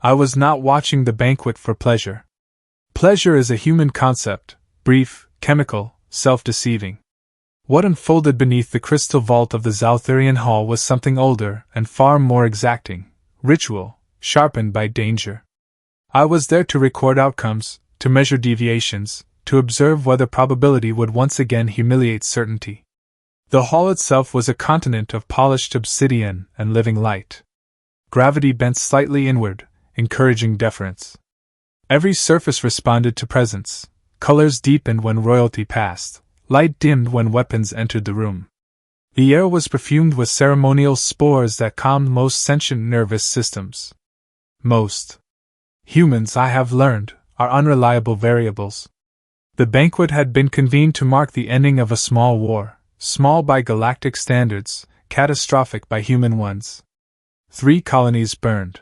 I was not watching the banquet for pleasure. Pleasure is a human concept, brief, chemical, self-deceiving. What unfolded beneath the crystal vault of the Zoutherian hall was something older and far more exacting, ritual, sharpened by danger. I was there to record outcomes, to measure deviations, to observe whether probability would once again humiliate certainty. The hall itself was a continent of polished obsidian and living light. Gravity bent slightly inward, encouraging deference. Every surface responded to presence. Colors deepened when royalty passed. Light dimmed when weapons entered the room. The air was perfumed with ceremonial spores that calmed most sentient nervous systems. Most humans, I have learned, are unreliable variables. The banquet had been convened to mark the ending of a small war, small by galactic standards, catastrophic by human ones. 3 colonies burned.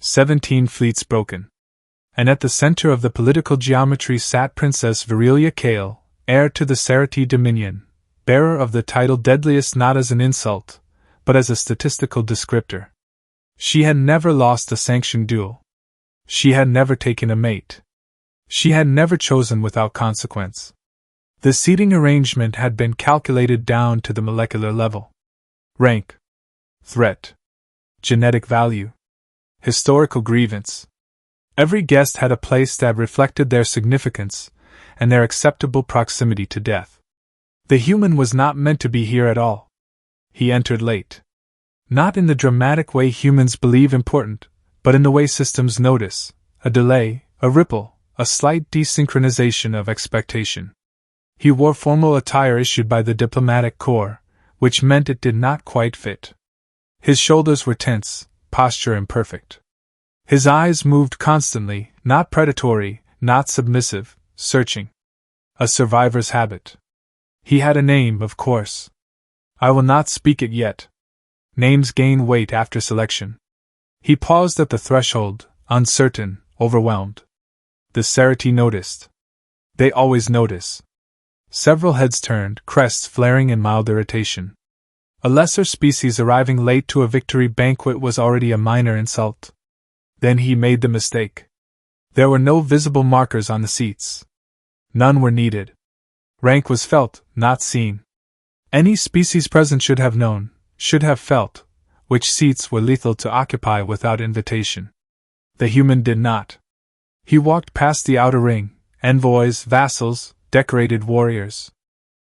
17 fleets broken. And at the center of the political geometry sat Princess Virelia Kale, heir to the Cerati dominion, bearer of the title Deadliest not as an insult, but as a statistical descriptor. She had never lost a sanctioned duel. She had never taken a mate. She had never chosen without consequence. The seating arrangement had been calculated down to the molecular level. Rank, threat, genetic value, historical grievance. Every guest had a place that reflected their significance and their acceptable proximity to death. The human was not meant to be here at all. He entered late. Not in the dramatic way humans believe important, but in the way systems notice, a delay, a ripple, a slight desynchronization of expectation. He wore formal attire issued by the diplomatic corps, which meant it did not quite fit. His shoulders were tense, posture imperfect. His eyes moved constantly, not predatory, not submissive, searching. A survivor's habit. He had a name, of course. I will not speak it yet. Names gain weight after selection. He paused at the threshold, uncertain, overwhelmed. The Cerati noticed. They always notice. Several heads turned, crests flaring in mild irritation. A lesser species arriving late to a victory banquet was already a minor insult. Then he made the mistake. There were no visible markers on the seats. None were needed. Rank was felt, not seen. Any species present should have known, should have felt, which seats were lethal to occupy without invitation. The human did not. He walked past the outer ring, envoys, vassals, decorated warriors.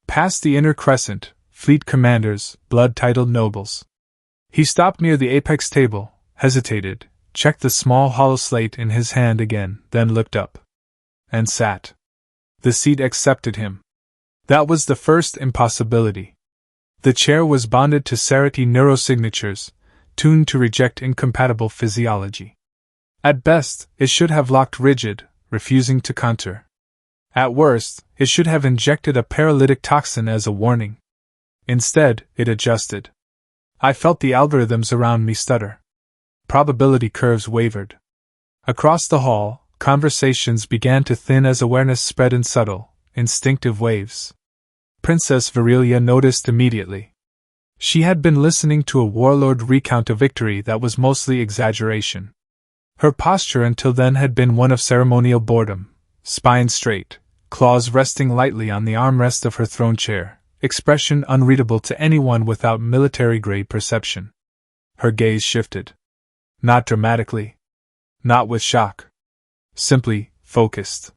Past the inner crescent, fleet commanders, blood-titled nobles. He stopped near the apex table, hesitated, checked the small hollow slate in his hand again, then looked up. And sat. The seat accepted him. That was the first impossibility. The chair was bonded to Cerati neurosignatures, tuned to reject incompatible physiology. At best, it should have locked rigid, refusing to contour. At worst, it should have injected a paralytic toxin as a warning. Instead, it adjusted. I felt the algorithms around me stutter. Probability curves wavered. Across the hall, conversations began to thin as awareness spread in subtle, instinctive waves. Princess Virelia noticed immediately. She had been listening to a warlord recount a victory that was mostly exaggeration. Her posture until then had been one of ceremonial boredom, spine straight, claws resting lightly on the armrest of her throne chair, expression unreadable to anyone without military-grade perception. Her gaze shifted. Not dramatically. Not with shock. Simply, focused.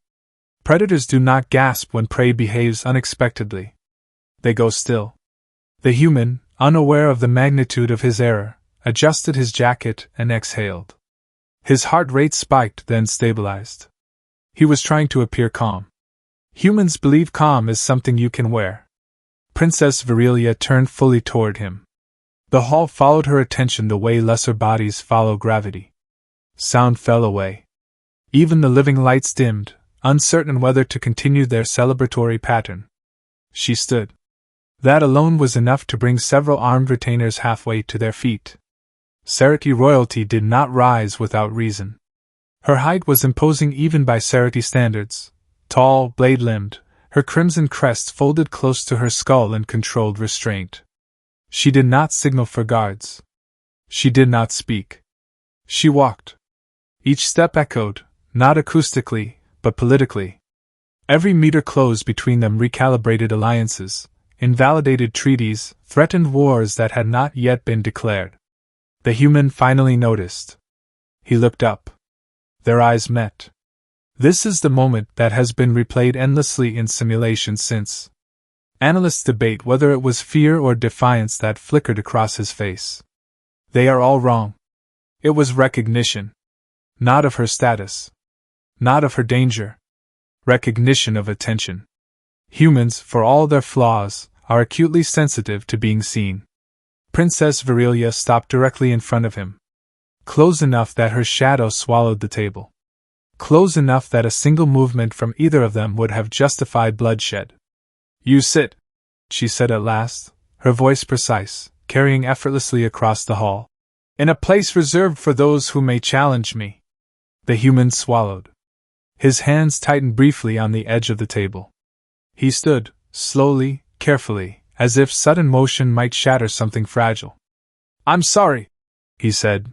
Predators do not gasp when prey behaves unexpectedly. They go still. The human, unaware of the magnitude of his error, adjusted his jacket and exhaled. His heart rate spiked, then stabilized. He was trying to appear calm. Humans believe calm is something you can wear. Princess Virelia turned fully toward him. The hall followed her attention the way lesser bodies follow gravity. Sound fell away. Even the living lights dimmed, uncertain whether to continue their celebratory pattern. She stood. That alone was enough to bring several armed retainers halfway to their feet. Cerati royalty did not rise without reason. Her height was imposing even by Cerati standards. Tall, blade-limbed, her crimson crest folded close to her skull in controlled restraint. She did not signal for guards. She did not speak. She walked. Each step echoed, not acoustically, but politically. Every meter closed between them recalibrated alliances, invalidated treaties, threatened wars that had not yet been declared. The human finally noticed. He looked up. Their eyes met. This is the moment that has been replayed endlessly in simulation since. Analysts debate whether it was fear or defiance that flickered across his face. They are all wrong. It was recognition. Not of her status. Not of her danger. Recognition of attention. Humans, for all their flaws, are acutely sensitive to being seen. Princess Virelia stopped directly in front of him. Close enough that her shadow swallowed the table. Close enough that a single movement from either of them would have justified bloodshed. "You sit," she said at last, her voice precise, carrying effortlessly across the hall. "In a place reserved for those who may challenge me." The human swallowed. His hands tightened briefly on the edge of the table. He stood, slowly, carefully, as if sudden motion might shatter something fragile. "I'm sorry," he said.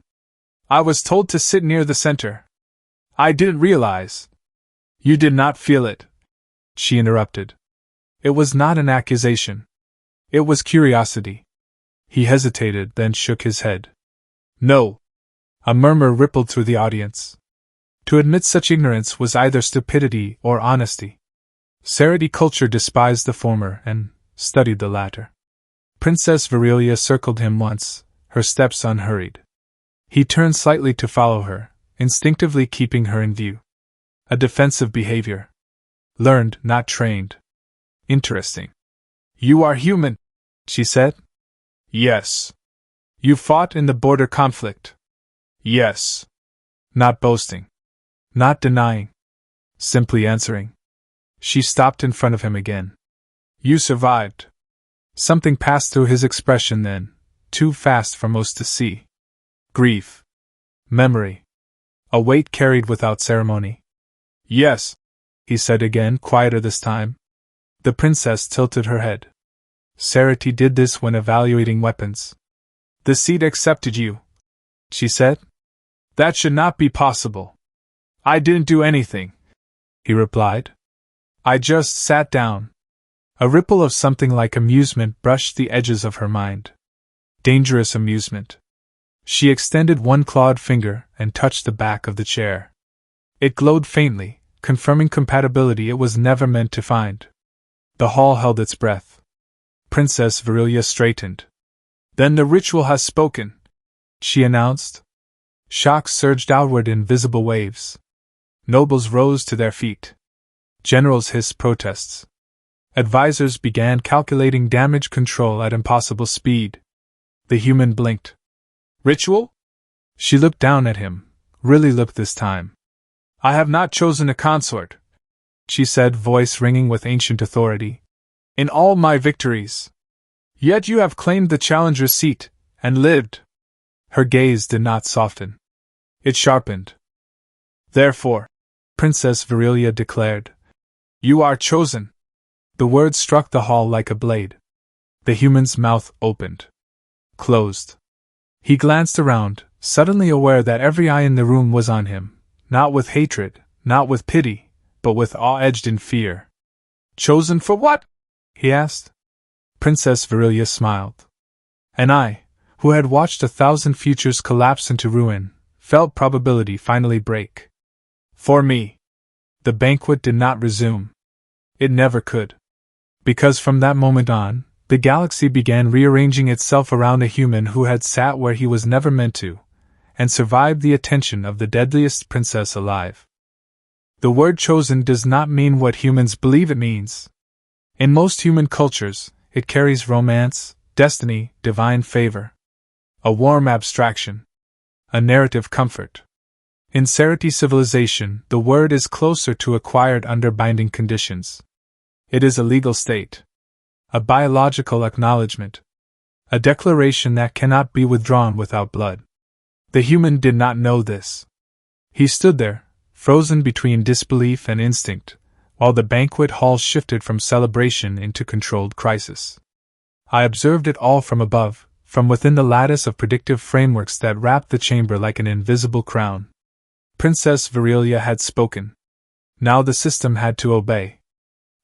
"I was told to sit near the center. I didn't realize." "You did not feel it," she interrupted. It was not an accusation. It was curiosity. He hesitated, then shook his head. "No." A murmur rippled through the audience. To admit such ignorance was either stupidity or honesty. Sarati culture despised the former and studied the latter. Princess Virelia circled him once, her steps unhurried. He turned slightly to follow her, instinctively keeping her in view. A defensive behavior. Learned, not trained. Interesting. "You are human," she said. "Yes." "You fought in the border conflict." "Yes." Not boasting. Not denying. Simply answering. She stopped in front of him again. "You survived." Something passed through his expression then, too fast for most to see. Grief. Memory. A weight carried without ceremony. "Yes," he said again, quieter this time. The princess tilted her head. Sarati did this when evaluating weapons. "The seat accepted you," she said. "That should not be possible." "I didn't do anything," he replied. "I just sat down." A ripple of something like amusement brushed the edges of her mind. Dangerous amusement. She extended one clawed finger and touched the back of the chair. It glowed faintly, confirming compatibility it was never meant to find. The hall held its breath. Princess Virelia straightened. "Then the ritual has spoken," she announced. Shock surged outward in visible waves. Nobles rose to their feet. Generals hissed protests. Advisors began calculating damage control at impossible speed. The human blinked. "Ritual?" She looked down at him, really looked this time. "I have not chosen a consort," she said, voice ringing with ancient authority. "In all my victories. Yet you have claimed the challenger's seat, and lived." Her gaze did not soften. It sharpened. "Therefore," Princess Virelia declared, "you are chosen." The words struck the hall like a blade. The human's mouth opened. Closed. He glanced around, suddenly aware that every eye in the room was on him, not with hatred, not with pity, but with awe edged in fear. "Chosen for what?" he asked. Princess Virelia smiled. And I, who had watched 1,000 futures collapse into ruin, felt probability finally break. "For me." The banquet did not resume. It never could. Because from that moment on, the galaxy began rearranging itself around a human who had sat where he was never meant to, and survived the attention of the deadliest princess alive. The word chosen does not mean what humans believe it means. In most human cultures, it carries romance, destiny, divine favor. A warm abstraction. A narrative comfort. In Sarati civilization, the word is closer to acquired under binding conditions. It is a legal state. A biological acknowledgement. A declaration that cannot be withdrawn without blood. The human did not know this. He stood there, frozen between disbelief and instinct, while the banquet hall shifted from celebration into controlled crisis. I observed it all from above, from within the lattice of predictive frameworks that wrapped the chamber like an invisible crown. Princess Virelia had spoken. Now the system had to obey.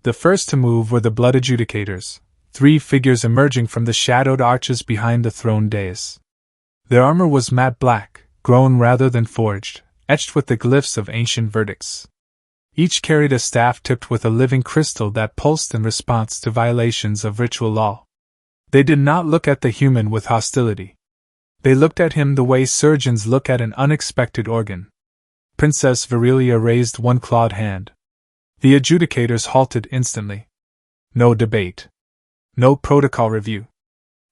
The first to move were the blood adjudicators, 3 figures emerging from the shadowed arches behind the throne dais. Their armor was matte black, grown rather than forged, etched with the glyphs of ancient verdicts. Each carried a staff tipped with a living crystal that pulsed in response to violations of ritual law. They did not look at the human with hostility. They looked at him the way surgeons look at an unexpected organ. Princess Virelia raised one clawed hand. The adjudicators halted instantly. No debate. No protocol review.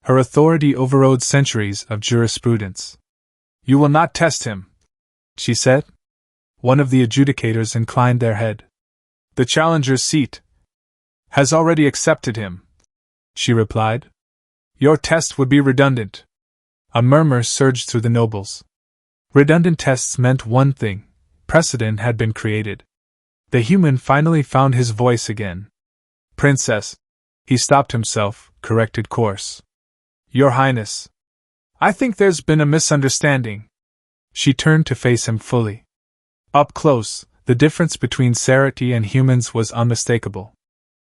Her authority overrode centuries of jurisprudence. "You will not test him," she said. One of the adjudicators inclined their head. "The challenger's seat has already accepted him," she replied. "Your test would be redundant." A murmur surged through the nobles. Redundant tests meant one thing: precedent had been created. The human finally found his voice again. "Princess," he stopped himself, corrected course. "Your Highness, I think there's been a misunderstanding." She turned to face him fully. Up close, the difference between Sarati and humans was unmistakable.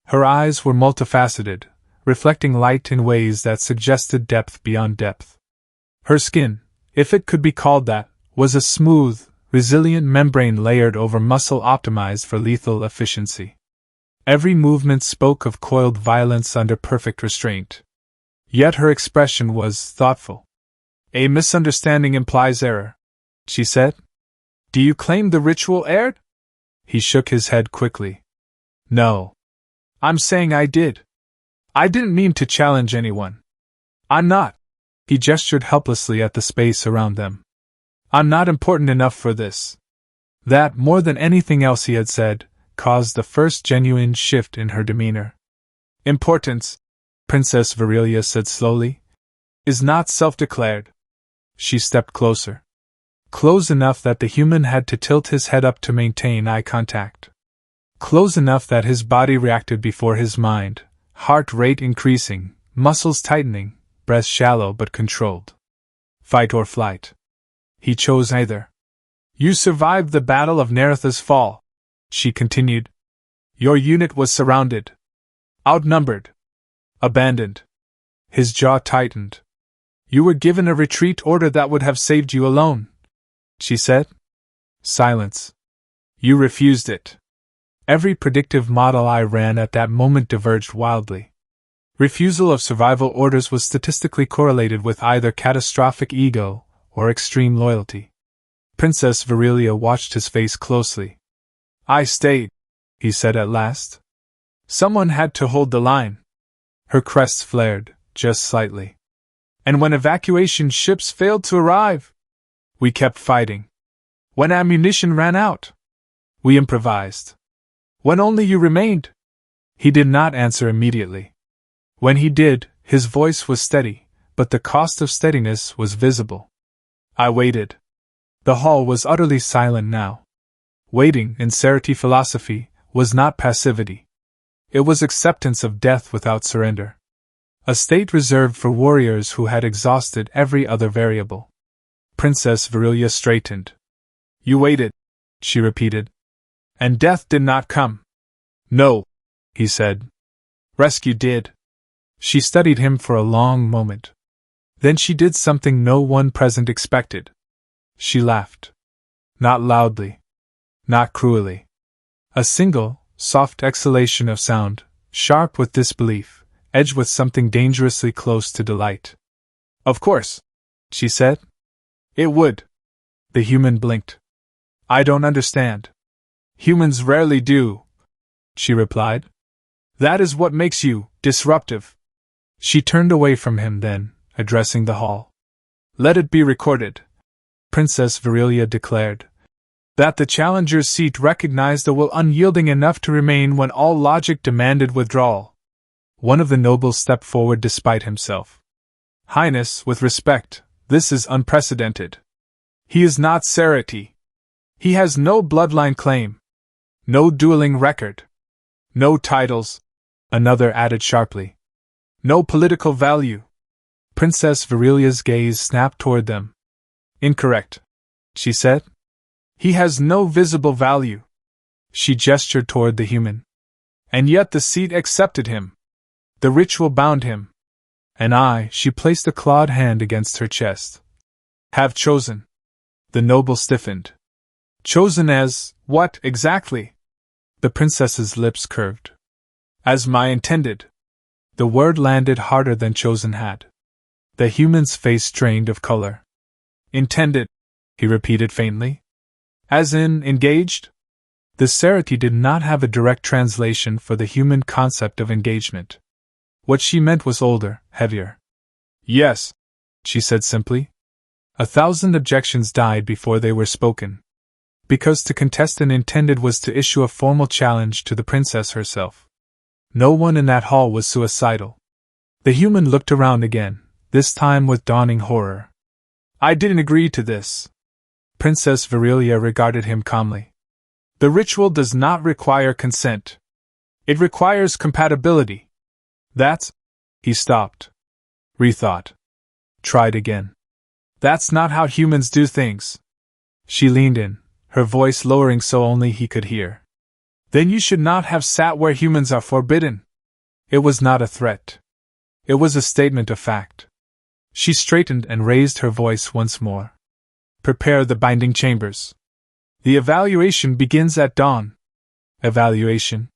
Her eyes were multifaceted, reflecting light in ways that suggested depth beyond depth. Her skin, if it could be called that, was a smooth, resilient membrane layered over muscle optimized for lethal efficiency. Every movement spoke of coiled violence under perfect restraint. Yet her expression was thoughtful. "A misunderstanding implies error," she said. "Do you claim the ritual erred?" He shook his head quickly. "No. I'm saying I did. I didn't mean to challenge anyone. I'm not." He gestured helplessly at the space around them. "I'm not important enough for this." That, more than anything else he had said, caused the first genuine shift in her demeanor. "Importance," Princess Virelia said slowly, "is not self-declared." She stepped closer. Close enough that the human had to tilt his head up to maintain eye contact. Close enough that his body reacted before his mind, heart rate increasing, muscles tightening, breath shallow but controlled. Fight or flight. He chose neither. "You survived the Battle of Neretha's Fall," she continued. "Your unit was surrounded. Outnumbered. Abandoned." His jaw tightened. "You were given a retreat order that would have saved you alone," she said. Silence. "You refused it." Every predictive model I ran at that moment diverged wildly. Refusal of survival orders was statistically correlated with either catastrophic ego or extreme loyalty. Princess Virelia watched his face closely. "I stayed," he said at last. "Someone had to hold the line." Her crest flared, just slightly. "And when evacuation ships failed to arrive, we kept fighting. When ammunition ran out, we improvised. When only you remained." He did not answer immediately. When he did, his voice was steady, but the cost of steadiness was visible. "I waited." The hall was utterly silent now. Waiting, in Sarati philosophy, was not passivity. It was acceptance of death without surrender. A state reserved for warriors who had exhausted every other variable. Princess Virelia straightened. "You waited," she repeated. "And death did not come." "No," he said. "Rescue did." She studied him for a long moment. Then she did something no one present expected. She laughed. Not loudly. Not cruelly. A single, soft exhalation of sound, sharp with disbelief, edged with something dangerously close to delight. "Of course," she said. "It would." The human blinked. "I don't understand." "Humans rarely do," she replied. "That is what makes you disruptive." She turned away from him then, addressing the hall. "Let it be recorded," Princess Virelia declared, "that the challenger's seat recognized a will unyielding enough to remain when all logic demanded withdrawal." One of the nobles stepped forward despite himself. "Highness, with respect, this is unprecedented. He is not Sarati. He has no bloodline claim. No dueling record. No titles," another added sharply. "No political value." Princess Virelia's gaze snapped toward them. "Incorrect," she said. He has no visible value. She gestured toward the human. And yet the seat accepted him. The ritual bound him. And she placed a clawed hand against her chest. Have chosen. The noble stiffened. Chosen as, what, exactly? The princess's lips curved. As my intended. The word landed harder than chosen had. The human's face drained of color. Intended, he repeated faintly. As in, engaged? The Sarati did not have a direct translation for the human concept of engagement. What she meant was older, heavier. Yes, she said simply. 1,000 objections died before they were spoken. Because to contest an intended was to issue a formal challenge to the princess herself. No one in that hall was suicidal. The human looked around again, this time with dawning horror. I didn't agree to this. Princess Virelia regarded him calmly. The ritual does not require consent. It requires compatibility. That's... He stopped. Rethought. Tried again. That's not how humans do things. She leaned in, her voice lowering so only he could hear. Then you should not have sat where humans are forbidden. It was not a threat. It was a statement of fact. She straightened and raised her voice once more. Prepare the binding chambers. The evaluation begins at dawn. Evaluation?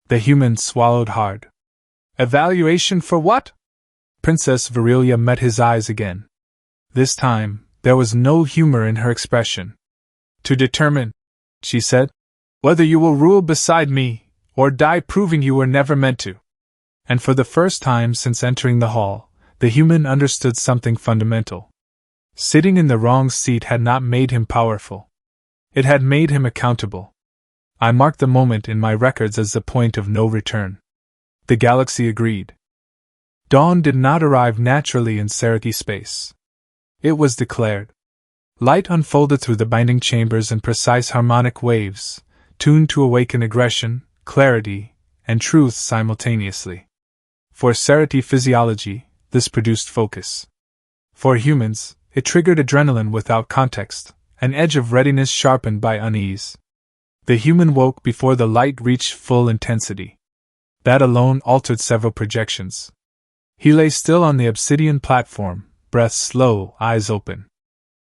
The human swallowed hard. Evaluation for what? Princess Virelia met his eyes again. This time, there was no humor in her expression. To determine, she said, whether you will rule beside me, or die proving you were never meant to. And for the first time since entering the hall, the human understood something fundamental. Sitting in the wrong seat had not made him powerful. It had made him accountable. I marked the moment in my records as the point of no return. The galaxy agreed. Dawn did not arrive naturally in Sarati space. It was declared. Light unfolded through the binding chambers in precise harmonic waves, tuned to awaken aggression, clarity, and truth simultaneously. For Sarati physiology, this produced focus. For humans, it triggered adrenaline without context, an edge of readiness sharpened by unease. The human woke before the light reached full intensity. That alone altered several projections. He lay still on the obsidian platform, breath slow, eyes open.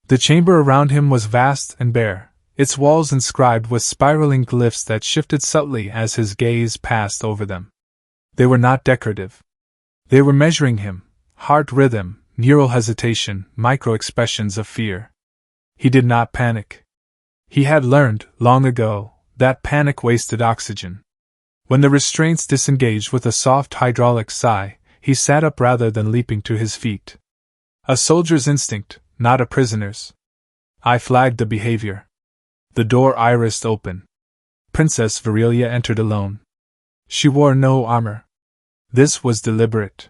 The chamber around him was vast and bare, its walls inscribed with spiraling glyphs that shifted subtly as his gaze passed over them. They were not decorative. They were measuring him, heart rhythm, neural hesitation, micro-expressions of fear. He did not panic. He had learned, long ago, that panic wasted oxygen. When the restraints disengaged with a soft hydraulic sigh, he sat up rather than leaping to his feet. A soldier's instinct, not a prisoner's. I flagged the behavior. The door irised open. Princess Virelia entered alone. She wore no armor. This was deliberate.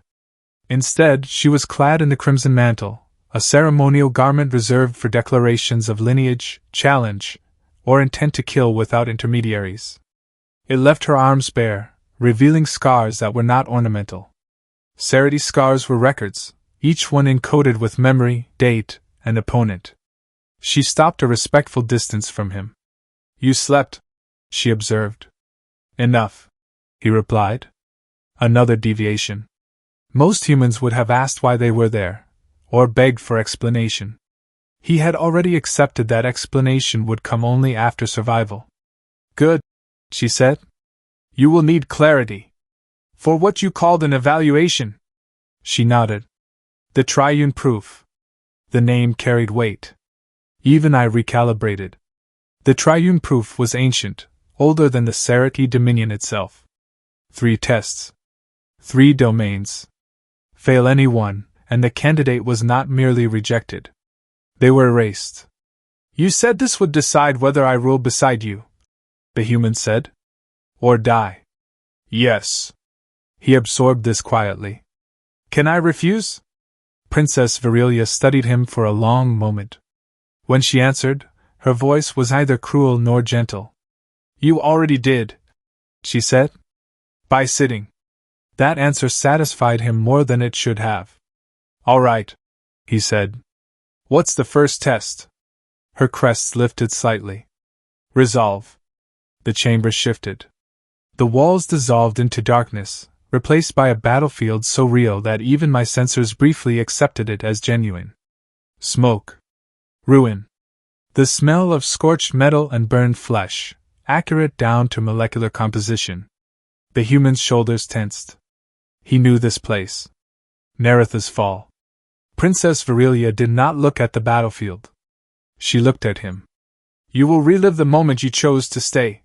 Instead, she was clad in the crimson mantle, a ceremonial garment reserved for declarations of lineage, challenge, or intent to kill without intermediaries. It left her arms bare, revealing scars that were not ornamental. Sarati's scars were records, each one encoded with memory, date, and opponent. She stopped a respectful distance from him. You slept, she observed. Enough, he replied. Another deviation. Most humans would have asked why they were there, or begged for explanation. He had already accepted that explanation would come only after survival. Good, she said. You will need clarity. For what you called an evaluation. She nodded. The triune proof. The name carried weight. Even I recalibrated. The triune proof was ancient, older than the Sarati dominion itself. 3 tests. 3 domains. Fail any one, and the candidate was not merely rejected. They were erased. You said this would decide whether I rule beside you, the human said. Or die. Yes. He absorbed this quietly. Can I refuse? Princess Virelia studied him for a long moment. When she answered, her voice was neither cruel nor gentle. You already did, she said. By sitting. That answer satisfied him more than it should have. All right, he said. What's the first test? Her crest lifted slightly. Resolve. The chamber shifted. The walls dissolved into darkness, replaced by a battlefield so real that even my sensors briefly accepted it as genuine. Smoke. Ruin. The smell of scorched metal and burned flesh, accurate down to molecular composition. The human's shoulders tensed. He knew this place. Neretha's Fall. Princess Virelia did not look at the battlefield. She looked at him. You will relive the moment you chose to stay,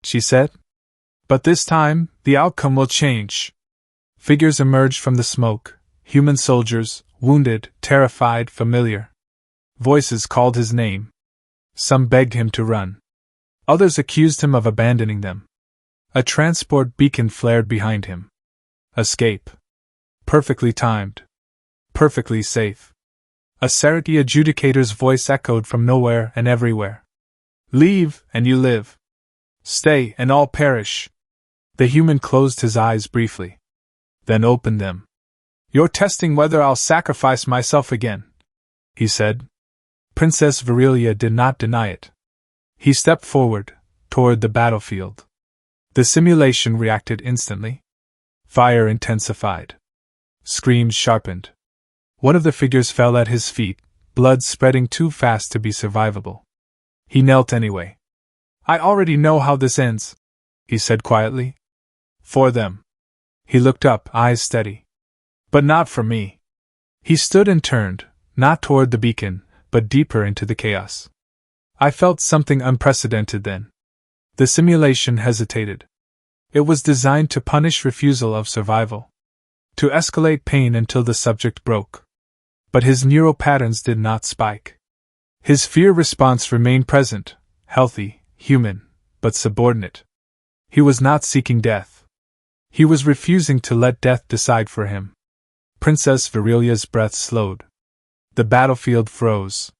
she said. But this time, the outcome will change. Figures emerged from the smoke, human soldiers, wounded, terrified, familiar. Voices called his name. Some begged him to run. Others accused him of abandoning them. A transport beacon flared behind him. Escape. Perfectly timed. Perfectly safe. A Sereti adjudicator's voice echoed from nowhere and everywhere. Leave, and you live. Stay, and all perish. The human closed his eyes briefly. Then opened them. You're testing whether I'll sacrifice myself again, he said. Princess Virelia did not deny it. He stepped forward, toward the battlefield. The simulation reacted instantly. Fire intensified. Screams sharpened. One of the figures fell at his feet, blood spreading too fast to be survivable. He knelt anyway. I already know how this ends, he said quietly. For them. He looked up, eyes steady. But not for me. He stood and turned, not toward the beacon, but deeper into the chaos. I felt something unprecedented then. The simulation hesitated. It was designed to punish refusal of survival. To escalate pain until the subject broke. But his neural patterns did not spike. His fear response remained present, healthy, human, but subordinate. He was not seeking death. He was refusing to let death decide for him. Princess Virelia's breath slowed. The battlefield froze.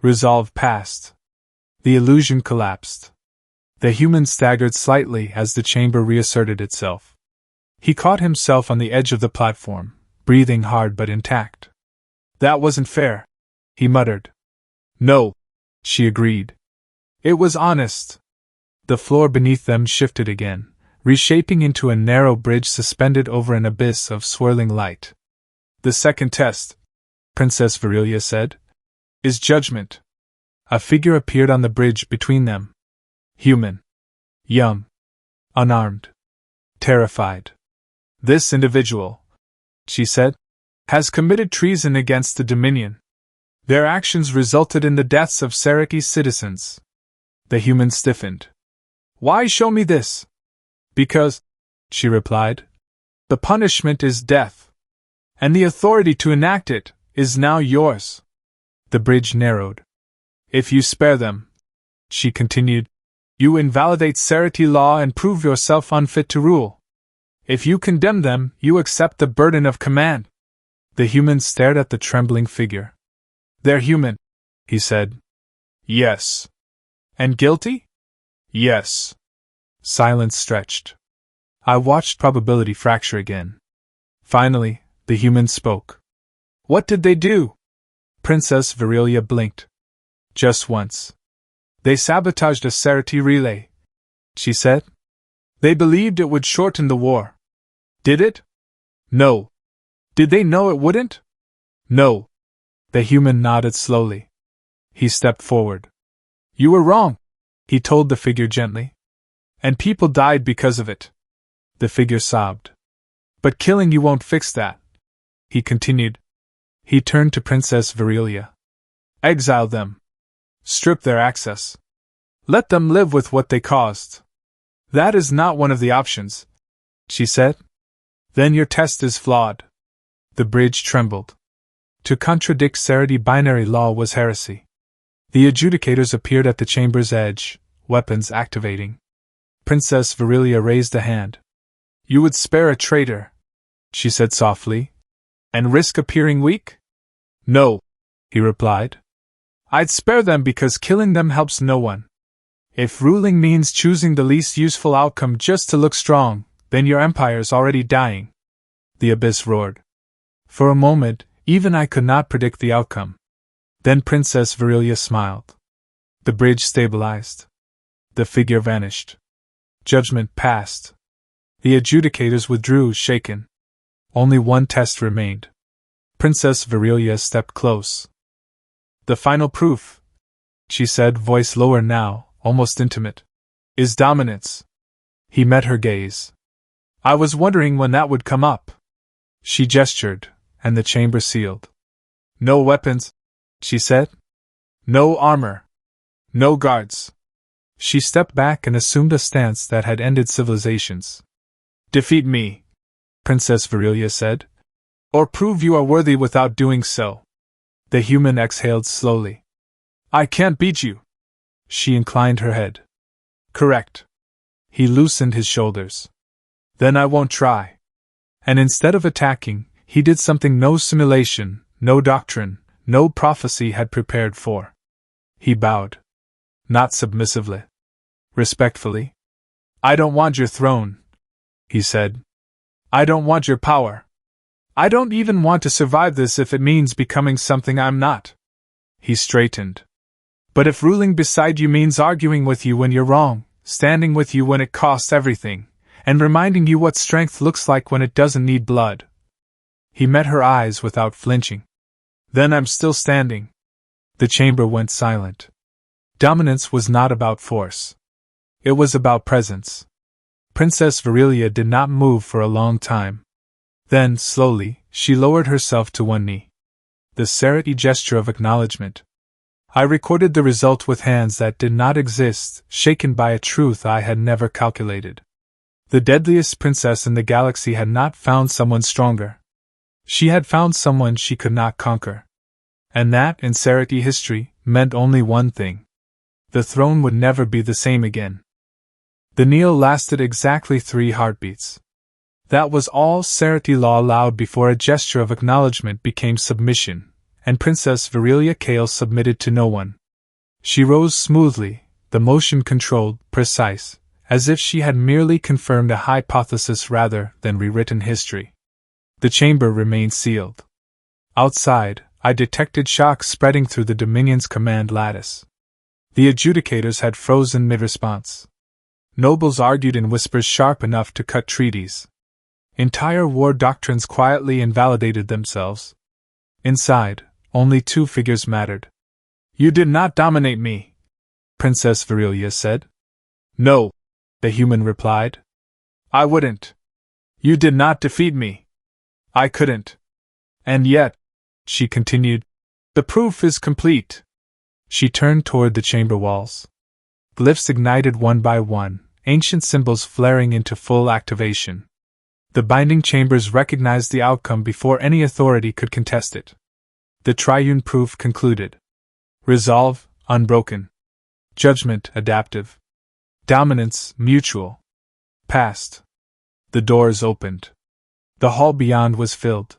Resolve passed. The illusion collapsed. The human staggered slightly as the chamber reasserted itself. He caught himself on the edge of the platform, breathing hard but intact. That wasn't fair, he muttered. No, she agreed. It was honest. The floor beneath them shifted again, reshaping into a narrow bridge suspended over an abyss of swirling light. The second test, Princess Virelia said, is judgment. A figure appeared on the bridge between them. Human. Young. Unarmed. Terrified. This individual, she said, has committed treason against the Dominion. Their actions resulted in the deaths of Sereki citizens. The human stiffened. Why show me this? Because, she replied, the punishment is death. And the authority to enact it is now yours. The bridge narrowed. If you spare them, she continued, you invalidate Sereti law and prove yourself unfit to rule. If you condemn them, you accept the burden of command. The human stared at the trembling figure. They're human, he said. Yes. And guilty? Yes. Silence stretched. I watched probability fracture again. Finally, the human spoke. What did they do? Princess Virelia blinked. Just once. They sabotaged a Sereti relay, she said. They believed it would shorten the war. Did it? No. Did they know it wouldn't? No. The human nodded slowly. He stepped forward. You were wrong, he told the figure gently. And people died because of it. The figure sobbed. But killing you won't fix that, he continued. He turned to Princess Virelia. Exile them. Strip their access. Let them live with what they caused. That is not one of the options, she said. Then your test is flawed. The bridge trembled. To contradict Sereti binary law was heresy. The adjudicators appeared at the chamber's edge, weapons activating. Princess Virelia raised a hand. You would spare a traitor, she said softly, and risk appearing weak? No, he replied. I'd spare them because killing them helps no one. If ruling means choosing the least useful outcome just to look strong, then your empire's already dying. The abyss roared. For a moment, even I could not predict the outcome. Then Princess Virelia smiled. The bridge stabilized. The figure vanished. Judgment passed. The adjudicators withdrew, shaken. Only one test remained. Princess Virelia stepped close. The final proof, she said, voice lower now, almost intimate, is dominance. He met her gaze. I was wondering when that would come up. She gestured, and the chamber sealed. No weapons, she said. No armor. No guards. She stepped back and assumed a stance that had ended civilizations. Defeat me, Princess Virelia said. Or prove you are worthy without doing so. The human exhaled slowly. I can't beat you. She inclined her head. Correct. He loosened his shoulders. Then I won't try. And instead of attacking, he did something no simulation, no doctrine, no prophecy had prepared for. He bowed. Not submissively. Respectfully. I don't want your throne, he said. I don't want your power. I don't even want to survive this if it means becoming something I'm not. He straightened. But if ruling beside you means arguing with you when you're wrong, standing with you when it costs everything, and reminding you what strength looks like when it doesn't need blood. He met her eyes without flinching. Then I'm still standing. The chamber went silent. Dominance was not about force. It was about presence. Princess Virelia did not move for a long time. Then, slowly, she lowered herself to one knee. The Sarati gesture of acknowledgement. I recorded the result with hands that did not exist, shaken by a truth I had never calculated. The deadliest princess in the galaxy had not found someone stronger. She had found someone she could not conquer. And that, in Sarati history, meant only one thing. The throne would never be the same again. The kneel lasted exactly 3 heartbeats. That was all Sarati law allowed before a gesture of acknowledgement became submission, and Princess Virelia Kale submitted to no one. She rose smoothly, the motion controlled, precise, as if she had merely confirmed a hypothesis rather than rewritten history. The chamber remained sealed. Outside, I detected shock spreading through the Dominion's command lattice. The adjudicators had frozen mid-response. Nobles argued in whispers sharp enough to cut treaties. Entire war doctrines quietly invalidated themselves. Inside, only 2 figures mattered. You did not dominate me, Princess Virelia said. No, the human replied. I wouldn't. You did not defeat me. I couldn't. And yet, she continued, the proof is complete. She turned toward the chamber walls. Glyphs ignited one by one, ancient symbols flaring into full activation. The binding chambers recognized the outcome before any authority could contest it. The triune proof concluded. Resolve, unbroken. Judgment, adaptive. Dominance, mutual. Passed. The doors opened. The hall beyond was filled.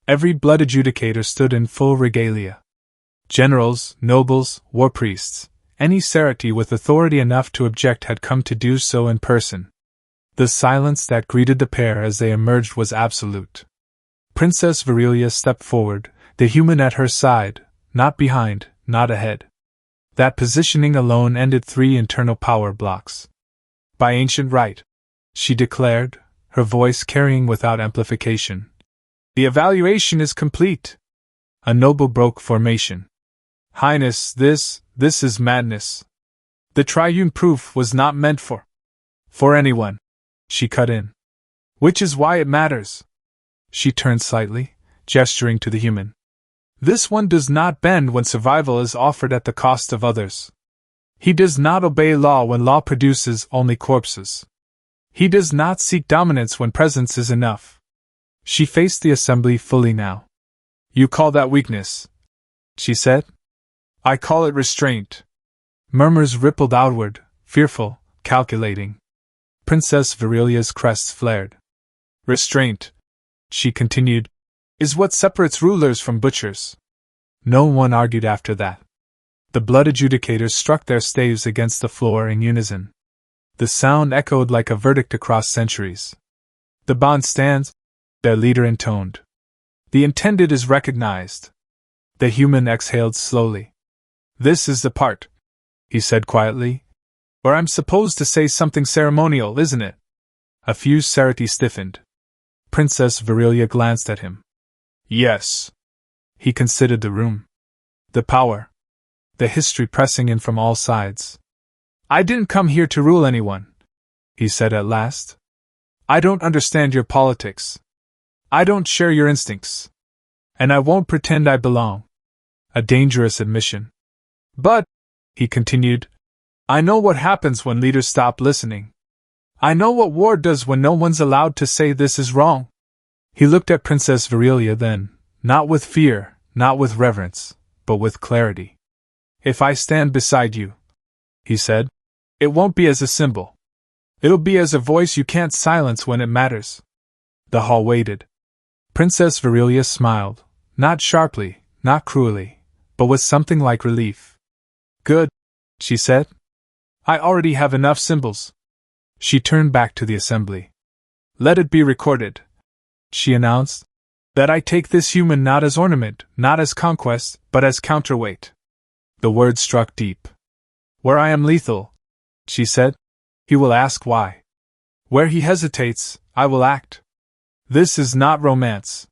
Every blood adjudicator stood in full regalia. Generals, nobles, war priests, any Sarati with authority enough to object had come to do so in person. The silence that greeted the pair as they emerged was absolute. Princess Virelia stepped forward, the human at her side, not behind, not ahead. That positioning alone ended 3 internal power blocks. By ancient right, she declared, her voice carrying without amplification. The evaluation is complete. A noble broke formation. Highness, this is madness. The triune proof was not meant for anyone. She cut in. Which is why it matters. She turned slightly, gesturing to the human. This one does not bend when survival is offered at the cost of others. He does not obey law when law produces only corpses. He does not seek dominance when presence is enough. She faced the assembly fully now. You call that weakness, she said. I call it restraint. Murmurs rippled outward, fearful, calculating. Princess Virelia's crest flared. Restraint, she continued, is what separates rulers from butchers. No one argued after that. The blood adjudicators struck their staves against the floor in unison. The sound echoed like a verdict across centuries. The bond stands, their leader intoned. The intended is recognized. The human exhaled slowly. This is the part, he said quietly. Or I'm supposed to say something ceremonial, isn't it? A few Cerati stiffened. Princess Virilia glanced at him. Yes. He considered the room. The power. The history pressing in from all sides. I didn't come here to rule anyone, he said at last. I don't understand your politics. I don't share your instincts. And I won't pretend I belong. A dangerous admission. But, he continued, I know what happens when leaders stop listening. I know what war does when no one's allowed to say this is wrong. He looked at Princess Virilia then, not with fear, not with reverence, but with clarity. If I stand beside you, he said, it won't be as a symbol. It'll be as a voice you can't silence when it matters. The hall waited. Princess Virilia smiled, not sharply, not cruelly, but with something like relief. Good, she said. I already have enough symbols. She turned back to the assembly. Let it be recorded, she announced, that I take this human not as ornament, not as conquest, but as counterweight. The words struck deep. Where I am lethal, she said, he will ask why. Where he hesitates, I will act. This is not romance.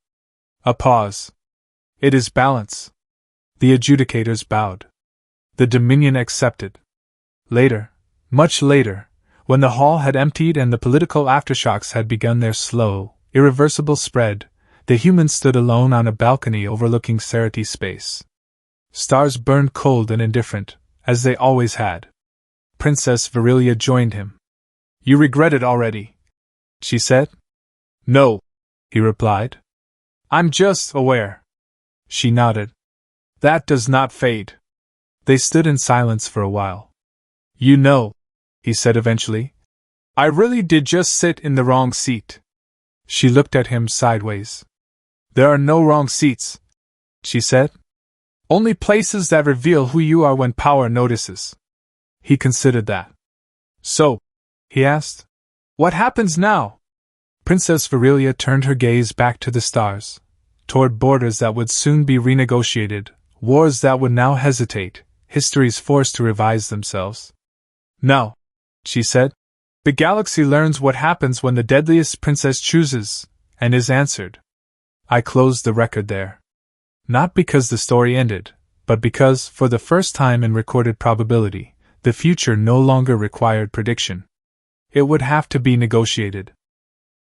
A pause. It is balance. The adjudicators bowed. The Dominion accepted. Later, much later, when the hall had emptied and the political aftershocks had begun their slow, irreversible spread, the humans stood alone on a balcony overlooking Cerati space. Stars burned cold and indifferent, as they always had. Princess Virilia joined him. You regret it already, she said. No, he replied. I'm just aware. She nodded. That does not fade. They stood in silence for a while. You know, he said eventually, I really did just sit in the wrong seat. She looked at him sideways. There are no wrong seats, she said. Only places that reveal who you are when power notices. He considered that. So, he asked, what happens now? Princess Virilia turned her gaze back to the stars, toward borders that would soon be renegotiated, wars that would now hesitate, histories forced to revise themselves. Now, she said, the galaxy learns what happens when the deadliest princess chooses, and is answered. I closed the record there. Not because the story ended, but because, for the first time in recorded probability, the future no longer required prediction. It would have to be negotiated.